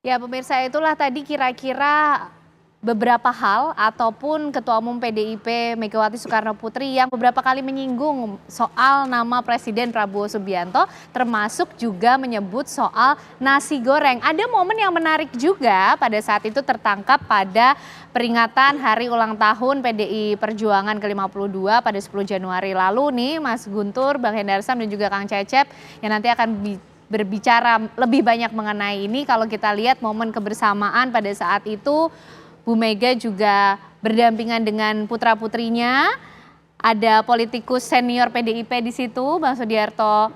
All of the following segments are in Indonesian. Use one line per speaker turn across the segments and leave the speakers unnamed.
Ya pemirsa, itulah tadi kira-kira beberapa hal ataupun Ketua Umum PDIP Megawati Soekarno Putri yang beberapa kali menyinggung soal nama Presiden Prabowo Subianto, termasuk juga menyebut soal nasi goreng. Ada momen yang menarik juga pada saat itu tertangkap pada peringatan hari ulang tahun PDI Perjuangan ke-52 pada 10 Januari lalu nih, Mas Guntur, Bang Hendarsam dan juga Kang Cecep yang nanti akan berbicara lebih banyak mengenai ini. Kalau kita lihat momen kebersamaan pada saat itu, Bu Mega juga berdampingan dengan putra-putrinya. Ada politikus senior PDIP di situ, Bang Sudiarto.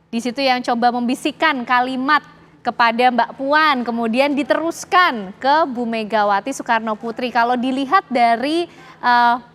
Di situ yang coba membisikkan kalimat kepada Mbak Puan, kemudian diteruskan ke Bu Megawati Soekarno Putri. Kalau dilihat dari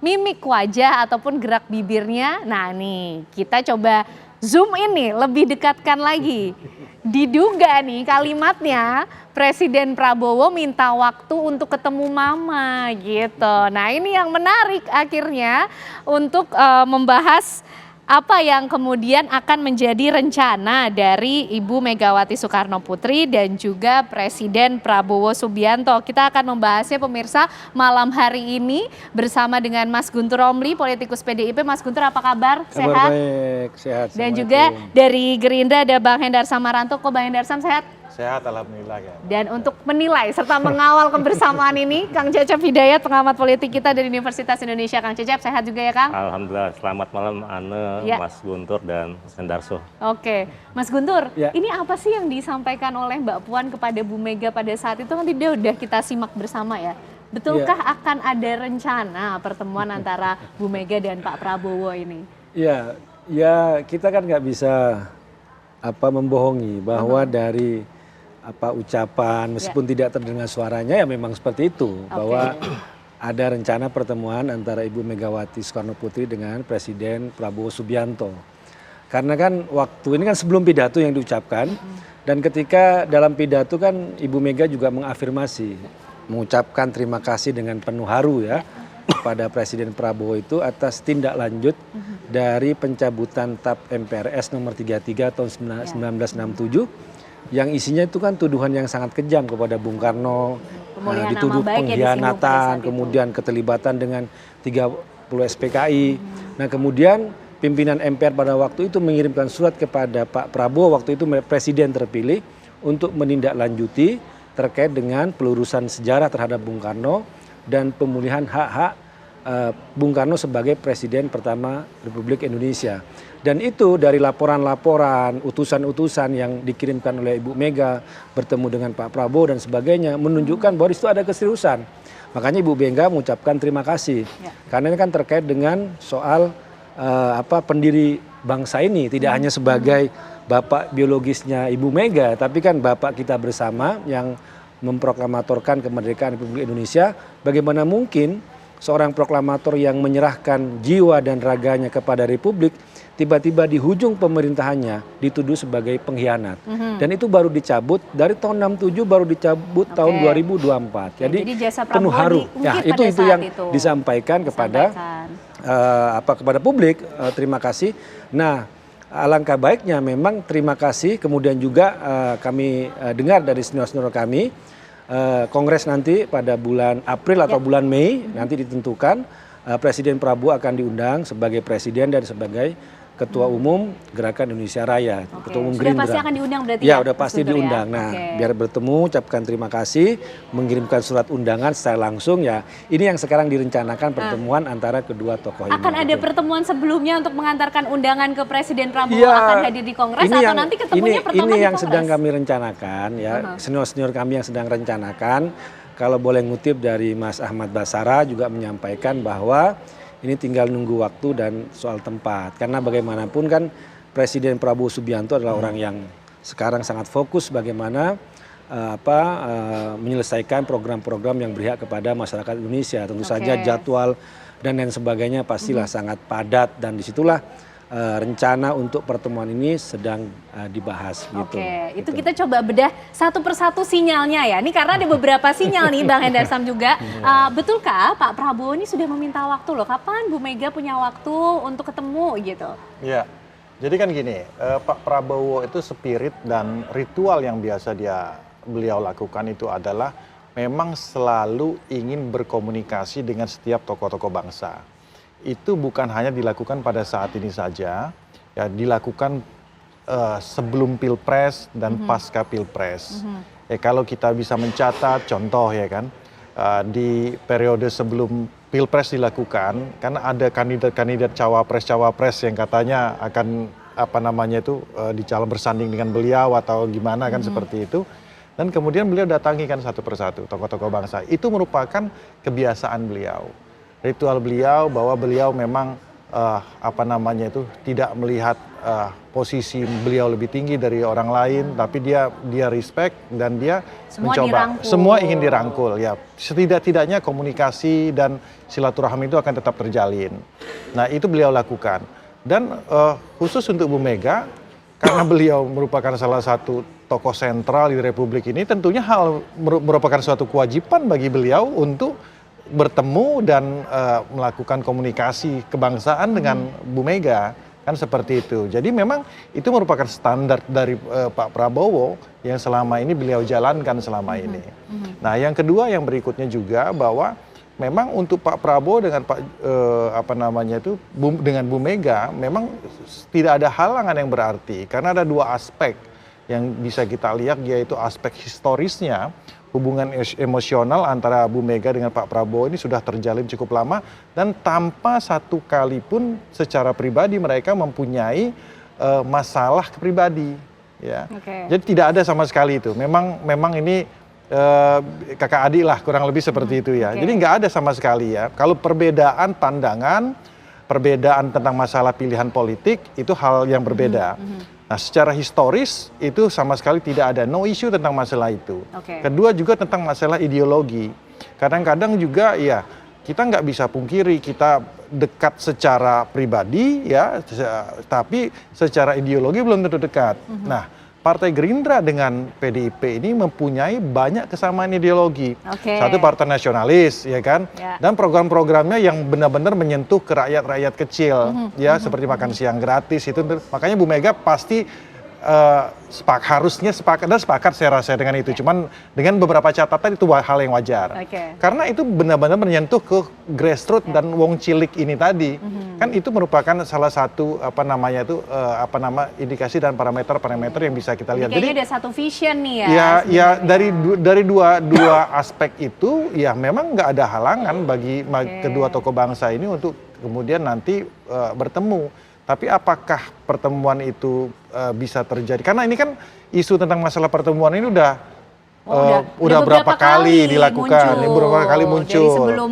mimik wajah ataupun gerak bibirnya, nah nih kita coba zoom ini lebih dekatkan lagi. Diduga nih kalimatnya Presiden Prabowo minta waktu untuk ketemu mama gitu. Nah ini yang menarik akhirnya untuk membahas apa yang kemudian akan menjadi rencana dari Ibu Megawati Soekarno Putri dan juga Presiden Prabowo Subianto. Kita akan membahasnya pemirsa malam hari ini bersama dengan Mas Guntur Romli, politikus PDIP. Mas Guntur apa kabar?
Sehat? Baik, sehat.
Dan juga dari Gerindra ada Bang Hendarsam Maranto. Kok Bang Hendarsam sehat?
Sehat, alhamdulillah ya.
Dan untuk menilai serta mengawal kebersamaan ini, Kang Cecep Hidayat, pengamat politik kita dari Universitas Indonesia. Kang Cecep, sehat juga ya Kang?
Alhamdulillah, selamat malam Ane, ya. Mas Guntur dan Mas Hendarso.
Oke, Mas Guntur,
ya.
Ini apa sih yang disampaikan oleh Mbak Puan kepada Bu Mega pada saat itu? Nanti udah kita simak bersama ya. Betulkah akan ada rencana pertemuan antara Bu Mega dan Pak Prabowo ini?
Ya kita kan nggak bisa membohongi bahwa dari ucapan meskipun tidak terdengar suaranya ya memang seperti itu, bahwa ada rencana pertemuan antara Ibu Megawati Soekarno Putri dengan Presiden Prabowo Subianto. Karena kan waktu ini kan sebelum pidato yang diucapkan, dan ketika dalam pidato kan Ibu Mega juga mengafirmasi, mengucapkan terima kasih dengan penuh haru ya kepada Presiden Prabowo itu atas tindak lanjut dari pencabutan TAP MPRS nomor 33 tahun 1967 yang isinya itu kan tuduhan yang sangat kejam kepada Bung Karno, dituduh pengkhianatan, kemudian keterlibatan dengan 30 SPKI. Nah kemudian pimpinan MPR pada waktu itu mengirimkan surat kepada Pak Prabowo, waktu itu presiden terpilih, untuk menindaklanjuti terkait dengan pelurusan sejarah terhadap Bung Karno dan pemulihan hak-hak Bung Karno sebagai presiden pertama Republik Indonesia. Dan itu dari laporan-laporan, utusan-utusan yang dikirimkan oleh Ibu Mega bertemu dengan Pak Prabowo dan sebagainya menunjukkan bahwa itu ada keseriusan. Makanya Ibu Mega mengucapkan terima kasih. Karena ini kan terkait dengan soal pendiri bangsa ini, tidak hanya sebagai bapak biologisnya Ibu Mega, tapi kan bapak kita bersama yang memproklamatorkan kemerdekaan Republik Indonesia. Bagaimana mungkin seorang proklamator yang menyerahkan jiwa dan raganya kepada Republik tiba-tiba di hujung pemerintahannya dituduh sebagai pengkhianat. Dan itu baru dicabut dari tahun 67, baru dicabut tahun 2024. Jadi penuh haru. Ya, itu yang disampaikan kepada kepada publik. Terima kasih. Nah, alangkah baiknya memang terima kasih. Kemudian juga kami dengar dari senior-senior kami, Kongres nanti pada bulan April atau bulan Mei nanti ditentukan, Presiden Prabowo akan diundang sebagai presiden dan sebagai Ketua Umum Gerakan Indonesia Raya, Ketua Umum Gerindra.
Sudah pasti akan diundang berarti
ya? Udah pasti diundang. Ya? Nah, biar bertemu, ucapkan terima kasih, mengirimkan surat undangan secara langsung ya. Ini yang sekarang direncanakan pertemuan antara kedua tokoh ini.
Akan ada pertemuan sebelumnya untuk mengantarkan undangan ke Presiden Prabowo akan hadir di Kongres atau nanti ketemunya pertama
ini
di
yang
Kongres?
Sedang kami rencanakan ya, senior-senior kami yang sedang rencanakan. Kalau boleh ngutip dari Mas Ahmad Basara juga menyampaikan bahwa ini tinggal nunggu waktu dan soal tempat. Karena bagaimanapun kan Presiden Prabowo Subianto adalah orang yang sekarang sangat fokus bagaimana menyelesaikan program-program yang berpihak kepada masyarakat Indonesia. Tentu saja jadwal dan lain sebagainya pastilah sangat padat, dan disitulah rencana untuk pertemuan ini sedang dibahas.
Itu kita coba bedah satu persatu sinyalnya ya. Ini karena ada beberapa sinyal nih Bang Hendarsam juga. Betulkah Pak Prabowo ini sudah meminta waktu loh? Kapan Bu Mega punya waktu untuk ketemu gitu?
Ya, jadi kan gini, Pak Prabowo itu spirit dan ritual yang biasa dia beliau lakukan itu adalah memang selalu ingin berkomunikasi dengan setiap tokoh-tokoh bangsa. Itu bukan hanya dilakukan pada saat ini saja, ya dilakukan sebelum Pilpres dan pasca Pilpres. Kalau kita bisa mencatat contoh ya kan, di periode sebelum Pilpres dilakukan, kan ada kandidat-kandidat cawapres yang katanya akan bersanding dengan beliau atau gimana kan seperti itu. Dan kemudian beliau datangi kan satu persatu tokoh-tokoh bangsa. Itu merupakan kebiasaan beliau. Ritual beliau bahwa beliau memang tidak melihat posisi beliau lebih tinggi dari orang lain, tapi dia respect dan dia mencoba semua ingin dirangkul ya. Setidak-tidaknya komunikasi dan silaturahmi itu akan tetap terjalin. Nah, itu beliau lakukan. Dan khusus untuk Bu Mega, karena beliau merupakan salah satu tokoh sentral di Republik ini, tentunya merupakan suatu kewajiban bagi beliau untuk bertemu dan melakukan komunikasi kebangsaan dengan Bu Mega, kan seperti itu. Jadi memang itu merupakan standar dari Pak Prabowo yang selama ini beliau jalankan selama ini. Nah, yang kedua yang berikutnya juga bahwa memang untuk Pak Prabowo dengan dengan Bu Mega memang tidak ada halangan yang berarti, karena ada dua aspek yang bisa kita lihat, yaitu aspek historisnya. Hubungan emosional antara Bu Mega dengan Pak Prabowo ini sudah terjalin cukup lama dan tanpa satu kali pun secara pribadi mereka mempunyai masalah pribadi, ya. Jadi tidak ada sama sekali itu. Memang ini kakak adik lah kurang lebih seperti itu ya. Jadi nggak ada sama sekali ya. Kalau perbedaan pandangan, perbedaan tentang masalah pilihan politik itu hal yang berbeda. Nah, secara historis itu sama sekali tidak ada, no issue tentang masalah itu. Kedua juga tentang masalah ideologi. Kadang-kadang juga ya kita nggak bisa pungkiri kita dekat secara pribadi ya, tapi secara ideologi belum tentu dekat. Nah, Partai Gerindra dengan PDIP ini mempunyai banyak kesamaan ideologi. Satu partai nasionalis, ya kan, dan program-programnya yang benar-benar menyentuh ke rakyat-rakyat kecil, ya seperti makan siang gratis itu. Makanya Bu Mega pasti harusnya sepakat saya rasa dengan itu. Cuman dengan beberapa catatan itu hal yang wajar. Karena itu benar-benar menyentuh ke grassroots dan wong cilik ini tadi. Kan itu merupakan salah satu indikasi dan parameter yang bisa kita lihat.
Jadi ada satu vision nih
ya. Ya dari dua aspek itu ya memang nggak ada halangan bagi kedua tokoh bangsa ini untuk kemudian nanti bertemu. Tapi apakah pertemuan itu bisa terjadi? Karena ini kan isu tentang masalah pertemuan ini udah berapa kali dilakukan, beberapa kali muncul.
Dari sebelum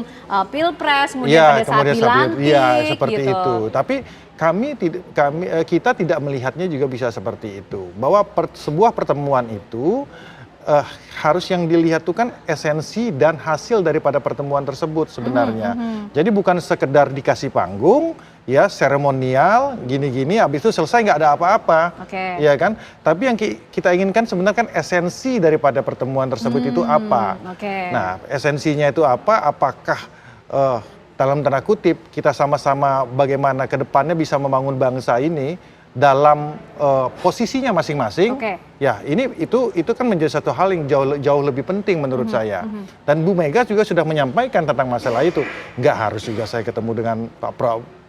Pilpres, kemudian pada saat dilantik,
seperti
gitu.
itu. Tapi kita tidak melihatnya juga bisa seperti itu. Bahwa sebuah pertemuan itu harus yang dilihat itu kan esensi dan hasil daripada pertemuan tersebut sebenarnya. Jadi bukan sekedar dikasih panggung, ya seremonial, gini-gini, habis itu selesai nggak ada apa-apa, ya kan? Tapi yang kita inginkan sebenarnya kan esensi daripada pertemuan tersebut itu apa? Nah, esensinya itu apa? Apakah dalam tanda kutip kita sama-sama bagaimana ke depannya bisa membangun bangsa ini dalam posisinya masing-masing, ya itu kan menjadi satu hal yang jauh lebih penting menurut saya. Dan Bu Mega juga sudah menyampaikan tentang masalah itu. Nggak harus juga saya ketemu dengan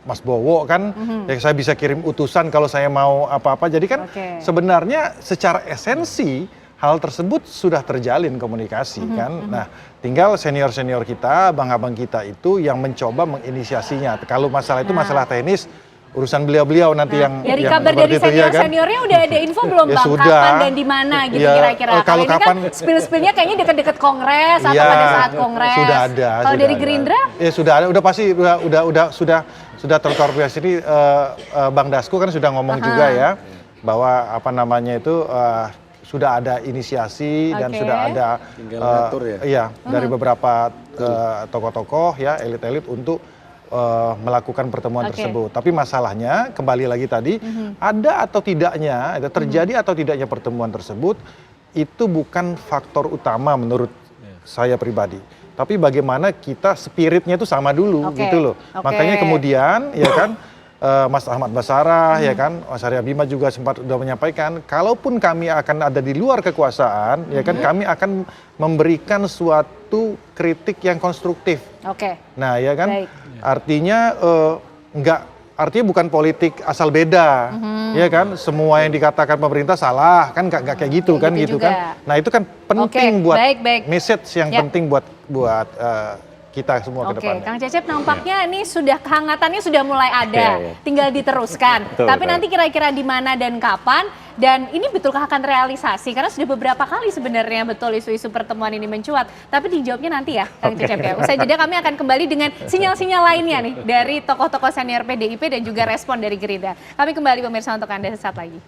Mas Bowo kan, ya saya bisa kirim utusan kalau saya mau apa-apa. Jadi kan sebenarnya secara esensi hal tersebut sudah terjalin komunikasi kan. Nah, tinggal senior-senior kita, abang-abang kita itu yang mencoba menginisiasinya. Kalau masalah itu masalah teknis, urusan beliau-beliau nanti
dari kabar dari senior-seniornya udah ada info belum Bang?
Sudah.
Kapan dan di mana gitu kira-kira? Kalau ini kan spill-spillnya kayaknya deket-deket Kongres atau pada saat Kongres.
Sudah ada.
Kalau dari Gerindra?
Ya sudah ada, udah pasti sudah terkoordinasi. Ini Bang Dasko kan sudah ngomong juga ya bahwa sudah ada inisiasi dan sudah ada dari beberapa tokoh-tokoh ya elit-elit untuk melakukan pertemuan tersebut. Tapi masalahnya kembali lagi tadi ada atau tidaknya, terjadi atau tidaknya pertemuan tersebut itu bukan faktor utama menurut saya pribadi. Tapi bagaimana kita spiritnya itu sama dulu gitu loh. Makanya kemudian ya kan Mas Ahmad Basarah, ya kan, Mas Arya Bima juga sempat sudah menyampaikan, kalaupun kami akan ada di luar kekuasaan, ya kan, kami akan memberikan suatu kritik yang konstruktif.
Oke.
Nah, ya kan,
Baik.
artinya artinya bukan politik asal beda, ya kan, semua yang dikatakan pemerintah salah, kan nggak kayak gitu kan,
gitu
gitu kan.
juga.
Nah, itu kan penting
Oke,
buat
baik.
message yang
Ya.
penting buat kita semua ke
Oke,
depannya.
Kang Cecep nampaknya ini sudah kehangatannya sudah mulai ada,
Iya.
tinggal diteruskan.
Betul,
Tapi
betul.
nanti kira-kira di mana dan kapan, dan ini betulkah akan realisasi? Karena sudah beberapa kali sebenarnya betul isu-isu pertemuan ini mencuat. Tapi dijawabnya nanti ya, Kang Cecep ya. Usai jeda kami akan kembali dengan sinyal-sinyal lainnya nih dari tokoh-tokoh senior PDIP dan juga respon dari Gerindra. Kami kembali pemirsa untuk Anda sesaat lagi.